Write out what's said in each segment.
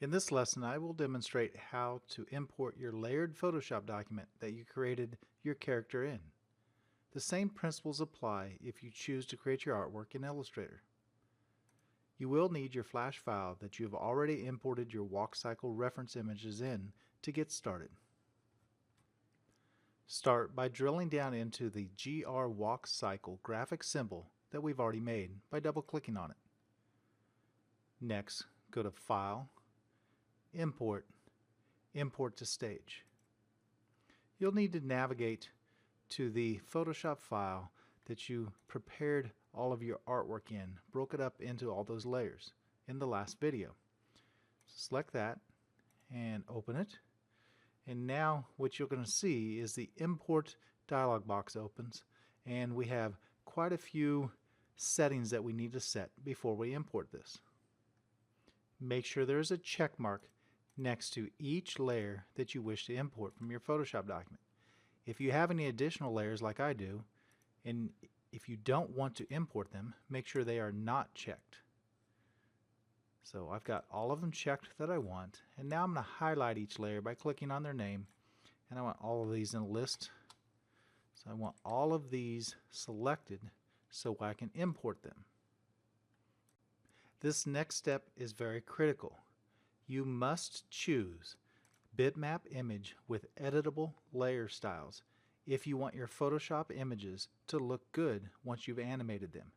In this lesson, I will demonstrate how to import your layered Photoshop document that you created your character in. The same principles apply if you choose to create your artwork in Illustrator. You will need your Flash file that you have already imported your walk cycle reference images in to get started. Start by drilling down into the GR walk cycle graphic symbol that we've already made by double-clicking on it. Next, go to File, Import, Import to Stage. You'll need to navigate to the Photoshop file that you prepared all of your artwork in, broke it up into all those layers in the last video. Select that and open it. And now what you're going to see is the Import dialog box opens, and we have quite a few settings that we need to set before we import this. Make sure there's a check mark next to each layer that you wish to import from your Photoshop document. If you have any additional layers like I do, and if you don't want to import them, make sure they are not checked. So I've got all of them checked that I want, and now I'm going to highlight each layer by clicking on their name, and I want all of these in a list. So I want all of these selected so I can import them. This next step is very critical. You must choose bitmap image with editable layer styles if you want your Photoshop images to look good once you've animated them.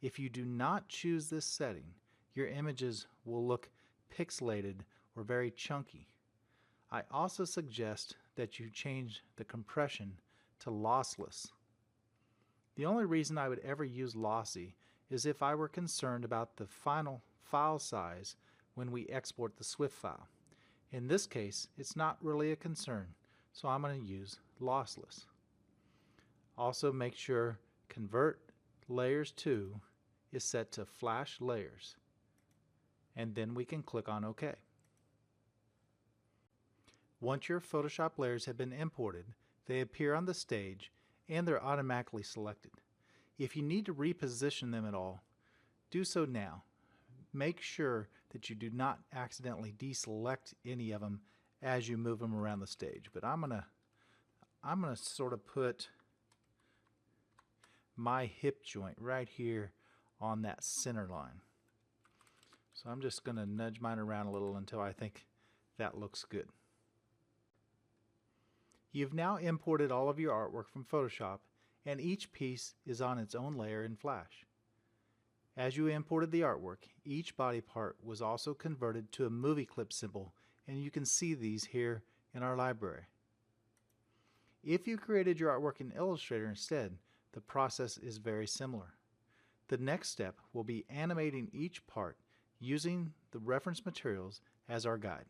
If you do not choose this setting, your images will look pixelated or very chunky. I also suggest that you change the compression to lossless. The only reason I would ever use lossy is if I were concerned about the final file size when we export the SWF file. In this case, it's not really a concern, so I'm going to use lossless. Also make sure Convert Layers To is set to Flash Layers, and then we can click on OK. Once your Photoshop layers have been imported, they appear on the stage and they're automatically selected. If you need to reposition them at all, do so now. Make sure that you do not accidentally deselect any of them as you move them around the stage. But I'm gonna sort of put my hip joint right here on that center line. So I'm just gonna nudge mine around a little until I think that looks good. You've now imported all of your artwork from Photoshop, and each piece is on its own layer in Flash. As you imported the artwork, each body part was also converted to a movie clip symbol, and you can see these here in our library. If you created your artwork in Illustrator instead, the process is very similar. The next step will be animating each part using the reference materials as our guide.